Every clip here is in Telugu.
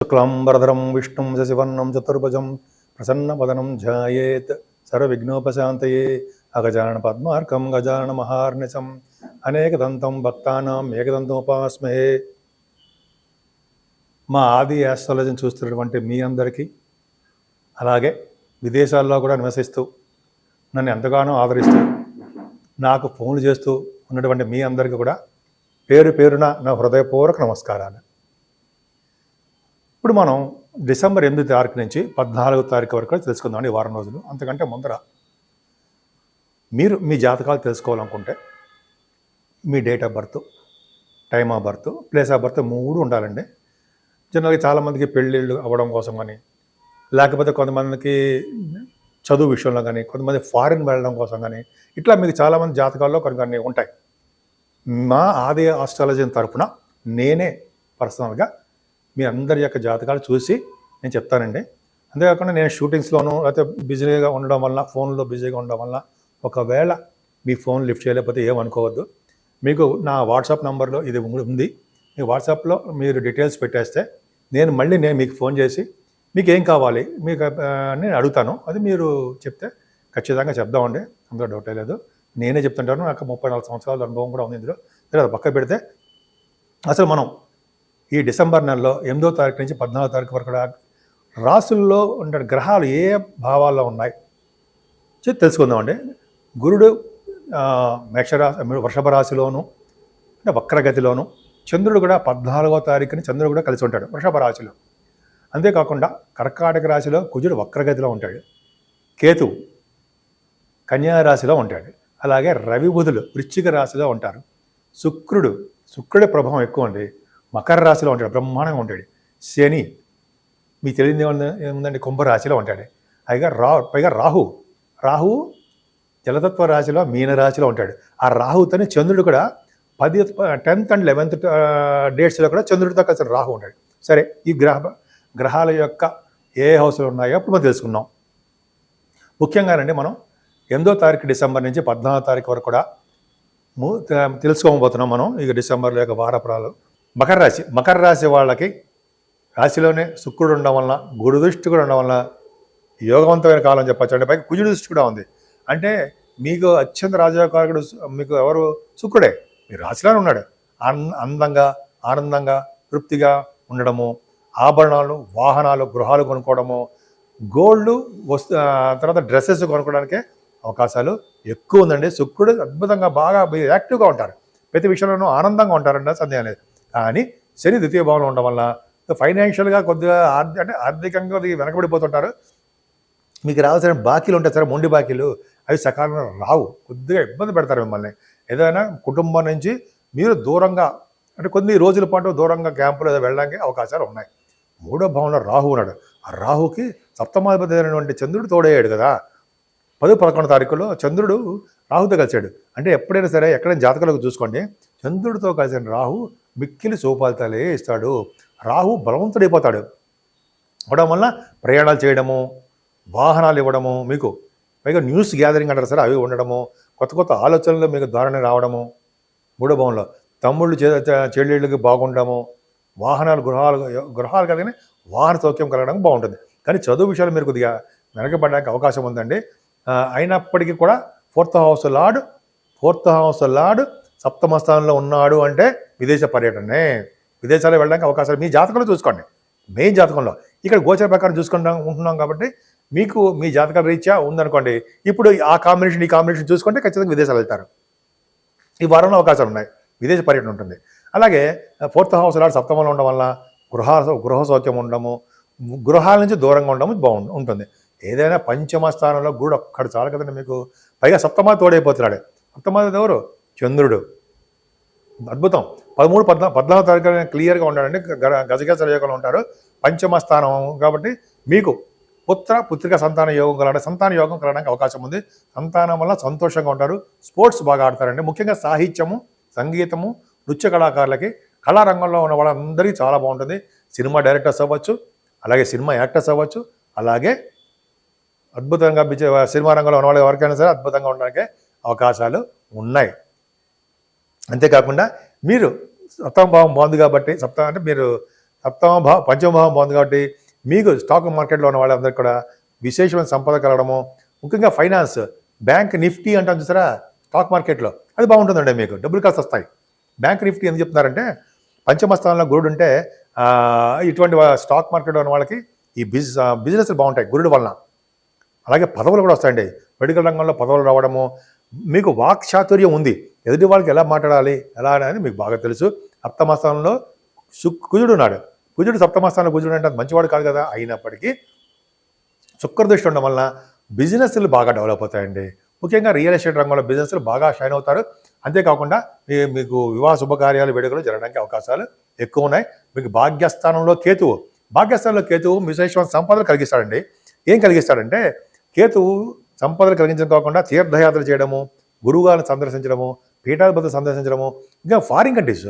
శుక్లాంబరధరం విష్ణుం శశివర్ణం చతుర్భుజం ప్రసన్నవదనం ధ్యాయేత్ సర్వవిఘ్నోపశాంతయే అగజానన పద్మార్కం గజానన మహార్నిశం అనేకదంతం భక్తానాం ఏకదంతముపాస్మహే. మా ఆది ఆస్ట్రాలజీని చూస్తున్నటువంటి మీ అందరికీ, అలాగే విదేశాల్లో కూడా నివసిస్తూ నన్ను ఎంతగానో ఆదరిస్తూ నాకు ఫోన్లు చేస్తూ ఉన్నటువంటి మీ అందరికీ కూడా పేరు పేరున నా హృదయపూర్వక నమస్కారాలు. ఇప్పుడు మనం డిసెంబర్ 8 తారీఖు నుంచి 14 తారీఖు వరకు తెలుసుకుందాం ఈ వారం రోజులు. అంతకంటే ముందర మీరు మీ జాతకాలు తెలుసుకోవాలనుకుంటే మీ date of birth, time of birth, place of birth 3 ఉండాలండి. జనరల్గా చాలామందికి పెళ్ళిళ్ళు అవ్వడం కోసం కానీ, లేకపోతే కొంతమందికి చదువు విషయంలో కానీ, కొంతమంది ఫారిన్ వెళ్ళడం కోసం కానీ, ఇట్లా మీకు చాలామంది జాతకాల్లో కొన్ని ఉంటాయి. మా ఆది ఆస్ట్రాలజీ తరఫున నేనే పర్సనల్గా మీ అందరి యొక్క జాతకాలు చూసి నేను చెప్తానండి. అంతేకాకుండా నేను షూటింగ్స్లోనూ లేకపోతే బిజీగా ఉండడం వల్ల, ఫోన్లో బిజీగా ఉండడం వల్ల ఒకవేళ మీ ఫోన్ లిఫ్ట్ చేయలేకపోతే ఏమనుకోవద్దు. మీకు నా వాట్సాప్ నెంబర్లో ఇది ఉంది. మీ వాట్సాప్లో మీరు డీటెయిల్స్ పెట్టేస్తే నేను మీకు ఫోన్ చేసి మీకు ఏం కావాలి మీకు నేను అడుగుతాను. అది మీరు చెప్తే ఖచ్చితంగా చెప్దామండి, అందులో డౌటే లేదు. నేనే చెప్తుంటాను. నాకు 34 సంవత్సరాల అనుభవం కూడా ఉంది ఇందులో. అది పక్క పెడితే అసలు మనం ఈ డిసెంబర్ నెలలో 8వ తారీఖు నుంచి 14వ తారీఖు వరకు కూడా రాసుల్లో ఉండే గ్రహాలు ఏ భావాల్లో ఉన్నాయి తెలుసుకుందామండి. గురుడు వృషభ రాశిలోను, అంటే వక్రగతిలోను, చంద్రుడు కూడా 14వ తారీఖుని చంద్రుడు కూడా కలిసి ఉంటాడు వృషభ రాశిలో. అంతేకాకుండా కర్కాటక రాశిలో కుజుడు వక్రగతిలో ఉంటాడు, కేతువు కన్యా రాశిలో ఉంటాడు. అలాగే రవి బుధులు వృశ్చిక రాశిలో ఉంటారు. శుక్రుడి ప్రభావం ఎక్కువ అండి, మకర రాశిలో ఉంటాడు, బ్రహ్మాండంగా ఉంటాడు. శని మీకు తెలియదు ఏముందండి, కుంభరాశిలో ఉంటాడు. పైగా రాహువు జలతత్వ రాశిలో మీనరాశిలో ఉంటాడు. ఆ రాహుతోనే చంద్రుడు కూడా 10th and 11th డేట్స్లో కూడా చంద్రుడితో కలిసి రాహు ఉంటాడు. సరే, ఈ గ్రహాల యొక్క ఏ హౌస్లో ఉన్నాయో అప్పుడు మనం తెలుసుకున్నాం. ముఖ్యంగానండి మనం 8వ తారీఖు డిసెంబర్ నుంచి 14వ తారీఖు వరకు కూడా తెలుసుకోబోతున్నాం మనం. ఇక డిసెంబర్లో యొక్క వారఫలాలు. మకర రాశి వాళ్ళకి రాశిలోనే శుక్రుడు ఉండడం వలన, గురు దృష్టి కూడా ఉండడం వలన యోగవంతమైన కాలం చెప్పచ్చు. అంటే పైకి కుజుడు దృష్టి కూడా ఉంది. అంటే మీకు అత్యంత రాజయోగకారకుడు మీకు ఎవరు? శుక్రుడే. మీ రాశిలోనే ఉన్నాడు. అందంగా, ఆనందంగా, తృప్తిగా ఉండడము, ఆభరణాలు, వాహనాలు, గృహాలు కొనుక్కోవడము, గోల్డ్ తర్వాత డ్రెస్సెస్ కొనుక్కోవడానికే అవకాశాలు ఎక్కువ ఉందండి. శుక్రుడు అద్భుతంగా బాగా యాక్టివ్గా ఉంటారు, ప్రతి విషయంలోనూ ఆనందంగా ఉంటారంటే సందేహం లేదు. కానీ శని ద్వితీయ భావంలో ఉండడం వల్ల ఫైనాన్షియల్గా కొద్దిగా ఆర్థికంగా కొద్దిగా వెనకబడిపోతుంటారు. మీకు రావాల్సిన బాకీలు ఉంటాయి సరే, మొండి బాకీలు, అవి సకాలంలో రావు, కొద్దిగా ఇబ్బంది పెడతారు మిమ్మల్ని. ఏదైనా కుటుంబం నుంచి మీరు దూరంగా, అంటే కొన్ని రోజుల పాటు దూరంగా క్యాంపులు ఏదో వెళ్ళడానికి అవకాశాలు ఉన్నాయి. 3వ భావంలో రాహు ఉన్నాడు. ఆ రాహుకి సప్తమాధిపతి అయినటువంటి చంద్రుడు తోడయ్యాడు కదా. 10, 11 తారీఖులో చంద్రుడు రాహుతో కలిశాడు. అంటే ఎప్పుడైనా సరే ఎక్కడైనా జాతకాలకు చూసుకోండి, చంద్రుడితో కలిసిన రాహు మిక్కిలి సోపాలితాలే ఇస్తాడు. రాహు బలవంతుడైపోతాడు. అవడం వల్ల ప్రయాణాలు చేయడము, వాహనాలు ఇవ్వడము, మీకు పైగా న్యూస్ గ్యాదరింగ్ అంటారు సరే, అవి ఉండడము, కొత్త ఆలోచనలు మీకు ధారణ రావడము. 3వ భావంలో తమ్ముళ్ళు చెల్లెళ్ళకి బాగుండడము, వాహనాలు, గృహాలు కలిగిన వాహన సౌఖ్యం కలగడానికి బాగుంటుంది. కానీ చదువు విషయాలు మీరు కొద్దిగా వెనకబడడానికి అవకాశం ఉందండి. అయినప్పటికీ కూడా 4th హౌస్ లార్డ్ సప్తమ స్థానంలో ఉన్నాడు అంటే విదేశ పర్యటనే, విదేశాలు వెళ్ళడానికి అవకాశాలు మీ జాతకంలో చూసుకోండి. మెయిన్ జాతకంలో ఇక్కడ గోచర ప్రకారం ఉంటున్నాం కాబట్టి మీకు మీ జాతకాల రీత్యా ఉందనుకోండి, ఇప్పుడు ఈ కాంబినేషన్ చూసుకుంటే ఖచ్చితంగా విదేశాలు వెళ్తారు. ఈ వారంలో అవకాశాలు ఉన్నాయి, విదేశ పర్యటన ఉంటుంది. అలాగే 4th హౌస్ లార్డ్ సప్తమంలో ఉండడం వల్ల గృహ సౌఖ్యం ఉండడము, గృహాల నుంచి దూరంగా ఉండడము ఉంటుంది. ఏదైనా పంచమ స్థానంలో గురుడు ఒక్కడు చాలు కదండి మీకు. పైగా సప్తమ తోడైపోతున్నాడు. సప్తమాది ఎవరు? చంద్రుడు. అద్భుతం. 13, 14 తారీఖు క్లియర్గా ఉన్నాడండి. గజగజ యోగంలో ఉంటారు, పంచమ స్థానం కాబట్టి మీకు పుత్రిక సంతాన యోగం సంతాన యోగం కలగడానికి అవకాశం ఉంది. సంతానం వల్ల సంతోషంగా ఉంటారు. స్పోర్ట్స్ బాగా ఆడతారండి. ముఖ్యంగా సాహిత్యము, సంగీతము, నృత్య కళాకారులకి, కళారంగంలో ఉన్న వాళ్ళందరికీ చాలా బాగుంటుంది. సినిమా డైరెక్టర్స్ అవ్వచ్చు, అలాగే సినిమా యాక్టర్స్ అవ్వచ్చు, అలాగే అద్భుతంగా సినిమా రంగంలో ఉన్న వాళ్ళు ఎవరికైనా సరే అద్భుతంగా ఉండడానికి అవకాశాలు ఉన్నాయి. అంతేకాకుండా మీరు సప్తమ భావం బాగుంది కాబట్టి అంటే మీరు పంచమ భావం బాగుంది కాబట్టి మీకు స్టాక్ మార్కెట్లో ఉన్న వాళ్ళందరికీ కూడా విశేషమైన సంపద కలగడము, ముఖ్యంగా ఫైనాన్స్, బ్యాంక్ నిఫ్టీ అంటాం చూసారా స్టాక్ మార్కెట్లో, అది బాగుంటుందండి. మీకు డబ్బులు కలిసి వస్తాయి. బ్యాంక్ నిఫ్టీ ఎందుకు చెప్తున్నారంటే పంచమ స్థానంలో గురుడు ఉంటే ఇటువంటి స్టాక్ మార్కెట్లో ఉన్న వాళ్ళకి ఈ బిజినెస్లు బాగుంటాయి గురుడు వలన. అలాగే పదవులు కూడా వస్తాయండి. మెడికల్ రంగంలో పదవులు రావడము, మీకు వాక్ చాతుర్యం ఉంది, ఎదుటి వాళ్ళకి ఎలా మాట్లాడాలి ఎలా అనేది మీకు బాగా తెలుసు. సప్తమ స్థానంలో కుజుడు ఉన్నాడు. కుజుడు సప్తమ స్థానంలో కుజుడు అంటే మంచివాడు కాదు కదా, అయినప్పటికీ శుక్రదృష్టి ఉండడం వలన బిజినెస్లు బాగా డెవలప్ అవుతాయండి. ముఖ్యంగా రియల్ ఎస్టేట్ రంగంలో బిజినెస్లు బాగా షైన్ అవుతారు. అంతేకాకుండా మీకు వివాహ శుభకార్యాలు వేడుకలు జరగడానికి అవకాశాలు ఎక్కువ ఉన్నాయి. మీకు భాగ్యస్థానంలో కేతువు విశేషమైన సంపదలు కలిగిస్తాడండి. ఏం కలిగిస్తాడంటే కేతువు సంపదలు కలిగించడం కాకుండా తీర్థయాత్రలు చేయడము, గురువుగారిని సందర్శించడము, పీఠాధిపతులు సందర్శించడము, ఇంకా ఫారిన్ కంట్రీస్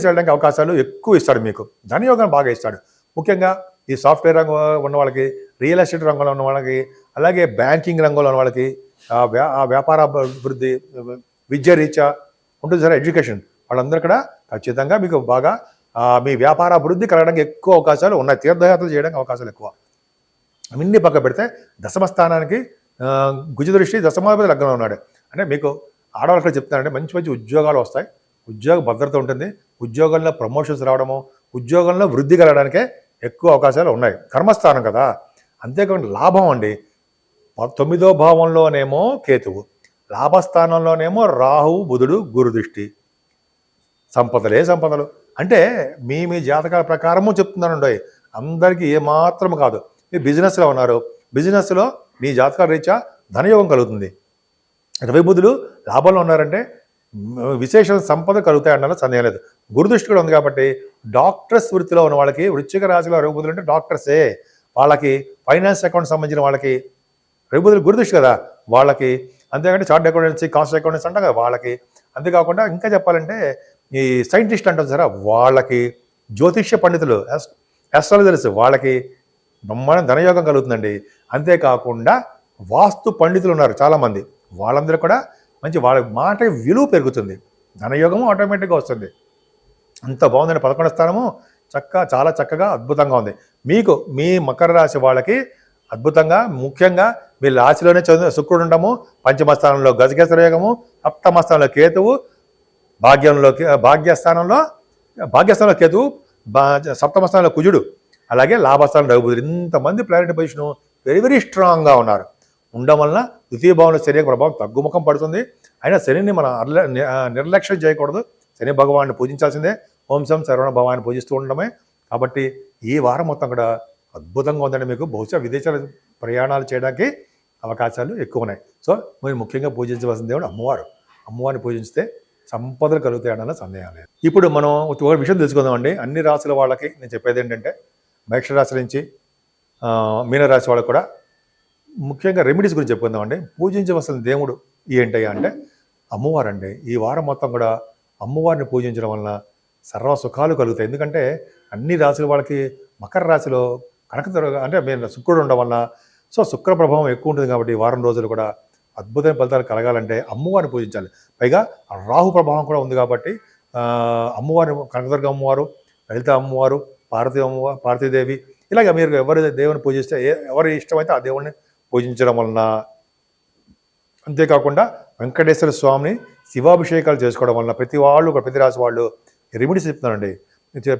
వెళ్ళడానికి అవకాశాలు ఎక్కువ ఇస్తాడు. మీకు ధనయోగాన్ని బాగా ఇస్తాడు. ముఖ్యంగా ఈ సాఫ్ట్వేర్ రంగంలో ఉన్న వాళ్ళకి, రియల్ ఎస్టేట్ రంగంలో ఉన్న వాళ్ళకి, అలాగే బ్యాంకింగ్ రంగంలో ఉన్న వాళ్ళకి, వ్యాపార అభివృద్ధి, విద్య రీత్యా ఉంటుంది సరే, ఎడ్యుకేషన్, వాళ్ళందరూ కూడా ఖచ్చితంగా మీకు బాగా మీ వ్యాపార అభివృద్ధి కలగడానికి ఎక్కువ అవకాశాలు ఉన్నాయి. తీర్థయాత్రలు చేయడానికి అవకాశాలు ఎక్కువ. అవన్నీ పక్క పెడితే దశమ స్థానానికి కుజదృష్టి దశమాధిపతి లగ్నంలో ఉన్నాడు. అంటే మీకు ఆడవాళ్ళకి చెప్తానంటే మంచి మంచి ఉద్యోగాలు వస్తాయి, ఉద్యోగ భద్రత ఉంటుంది, ఉద్యోగంలో ప్రమోషన్స్ రావడము, ఉద్యోగంలో వృద్ధి కలగడానికే ఎక్కువ అవకాశాలు ఉన్నాయి. కర్మస్థానం కదా. అంతేకాకుండా లాభం అండి, 9వ భావంలోనేమో కేతువు, లాభస్థానంలోనేమో రాహువు బుధుడు గురుదృష్టి. సంపదలు అంటే మీ జాతకాల ప్రకారము చెప్తున్నానండి. అందరికీ ఏమాత్రం కాదు. మీరు బిజినెస్లో ఉన్నారు, బిజినెస్లో మీ జాతకాల రీత్యా ధనయోగం కలుగుతుంది. రవి బుధుడు లాభంలో ఉన్నారంటే విశేష సంపద కలుగుతాయి అన్న సందేహం లేదు. గురుదృష్టి కూడా ఉంది కాబట్టి డాక్టర్స్ వృత్తిలో ఉన్న వాళ్ళకి, వృశ్చిక రాశిలో రవి బుధులు అంటే డాక్టర్సే, వాళ్ళకి ఫైనాన్స్ అకౌంట్ సంబంధించిన వాళ్ళకి రవి బుధులు గురుదృష్టి కదా వాళ్ళకి. అంతేకాంటే చార్ట్ అకౌంటెన్సీ, కాస్ట్ అకౌంటెన్సీ అంటాం కదా వాళ్ళకి. అంతేకాకుండా ఇంకా చెప్పాలంటే ఈ సైంటిస్ట్ అంటారు సరే వాళ్ళకి, జ్యోతిష్య పండితులు, ఆస్ట్రాలజర్స్ వాళ్ళకి బ్రహ్మాండ ధనయోగం కలుగుతుందండి. అంతేకాకుండా వాస్తు పండితులు ఉన్నారు చాలామంది, వాళ్ళందరూ కూడా మంచి, వాళ్ళ మాట విలువ పెరుగుతుంది, ధనయోగము ఆటోమేటిక్గా వస్తుంది. అంత బాగుందండి. 11వ స్థానము చాలా చక్కగా అద్భుతంగా ఉంది. మీకు మీ మకర రాశి వాళ్ళకి అద్భుతంగా, ముఖ్యంగా మీ రాశిలోనే శుక్రుడు ఉండము, పంచమ స్థానంలో గజకేసర యోగము, సప్తమ స్థానంలో కేతువు, భాగ్యస్థానంలో కేతువు, సప్తమ స్థానంలో కుజుడు, అలాగే లాభస్థానం రవి బుధుడు. ఇంతమంది ప్లానెట్ పొజిషను వెరీ వెరీ స్ట్రాంగ్గా ఉన్నారు. ఉండడం వలన ద్వితీయ భావంలో శని ప్రభావం తగ్గుముఖం పడుతుంది. అయినా శనిని మనం నిర్లక్ష్యం చేయకూడదు. శని భగవాన్ని పూజించాల్సిందే. ఓం సం సర్వణ భవాన్ని పూజిస్తూ ఉండడమే. కాబట్టి ఈ వారం మొత్తం కూడా అద్భుతంగా ఉందండి. మీకు బహుశా విదేశాల ప్రయాణాలు చేయడానికి అవకాశాలు ఎక్కువ ఉన్నాయి. సో మీరు ముఖ్యంగా పూజించవలసిన దేవుడు అమ్మవారిని పూజిస్తే సంపదలు కలుగుతాయి అన్న సందేహం లేదు. ఇప్పుడు మనం ఒక విషయం తెలుసుకుందామండి. అన్ని రాశుల వాళ్ళకి నేను చెప్పేది ఏంటంటే, మేషరాశి నుంచి మీనరాశి వాళ్ళకి కూడా ముఖ్యంగా రెమెడీస్ గురించి చెప్పుకుందామండి. పూజించవలసిన దేవుడు ఏంటయ్యా అంటే అమ్మవారు అండి. ఈ వారం మొత్తం కూడా అమ్మవారిని పూజించడం వలన సర్వ సుఖాలు కలుగుతాయి. ఎందుకంటే అన్ని రాశుల వాళ్ళకి మకర రాశిలో అంటే మేము శుక్రుడు ఉండడం వలన, సో శుక్ర ప్రభావం ఎక్కువ ఉంటుంది కాబట్టి వారం రోజులు కూడా అద్భుతమైన ఫలితాలు కలగాలంటే అమ్మవారిని పూజించాలి. పైగా రాహు ప్రభావం కూడా ఉంది కాబట్టి అమ్మవారిని, కనకదుర్గ అమ్మవారు, లలిత అమ్మవారు, పార్వతీదేవి, ఇలాగ మీరు ఎవరి దేవుని పూజిస్తే, ఎవరి ఇష్టమైతే ఆ దేవుడిని పూజించడం వలన, అంతేకాకుండా వెంకటేశ్వర స్వామిని శివాభిషేకాలు చేసుకోవడం వలన ప్రతి రాశి వాళ్ళు రెమెడీస్ చెప్తున్నారండి.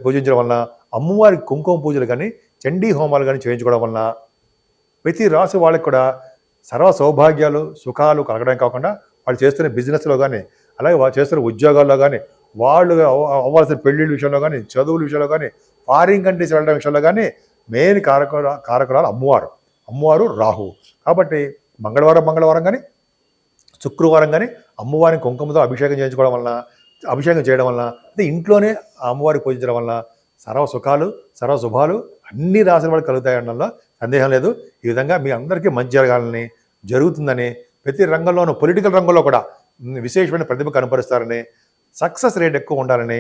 పూజించడం వలన, అమ్మవారికి కుంకుమ పూజలు కానీ, చండీ హోమాలు కానీ చేయించుకోవడం వలన ప్రతి రాశి వాళ్ళకి కూడా సర్వ సౌభాగ్యాలు, సుఖాలు కలగడం కాకుండా వాళ్ళు చేస్తున్న బిజినెస్లో కానీ, అలాగే వాళ్ళు చేస్తున్న ఉద్యోగాల్లో కానీ, వాళ్ళు అవ్వాల్సిన పెళ్ళిళ్ళ విషయంలో కానీ, చదువుల విషయంలో కానీ, ఫారిన్ కంట్రీస్ వెళ్ళడం విషయంలో కానీ మెయిన్ కారకురాలు అమ్మవారు రాహువు. కాబట్టి మంగళవారం కానీ, శుక్రవారం కానీ అమ్మవారిని కుంకుమతో అభిషేకం చేయడం వలన, అంటే ఇంట్లోనే అమ్మవారికి పూజించడం వలన సర్వ సుఖాలు, సర్వ శుభాలు అన్ని రాశుల వాళ్ళకి కలుగుతాయి అనడంలో సందేహం లేదు. ఈ విధంగా మీ అందరికీ మంచి జరగాలని, జరుగుతుందని, ప్రతి రంగంలోనూ పొలిటికల్ రంగంలో కూడా విశేషమైన ప్రతిభ కనపరుస్తారని, సక్సెస్ రేట్ ఎక్కువ ఉండాలని,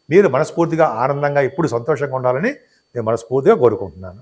మీరు మనస్ఫూర్తిగా ఆనందంగా ఇప్పుడు సంతోషంగా ఉండాలని నేను మనస్ఫూర్తిగా కోరుకుంటున్నాను.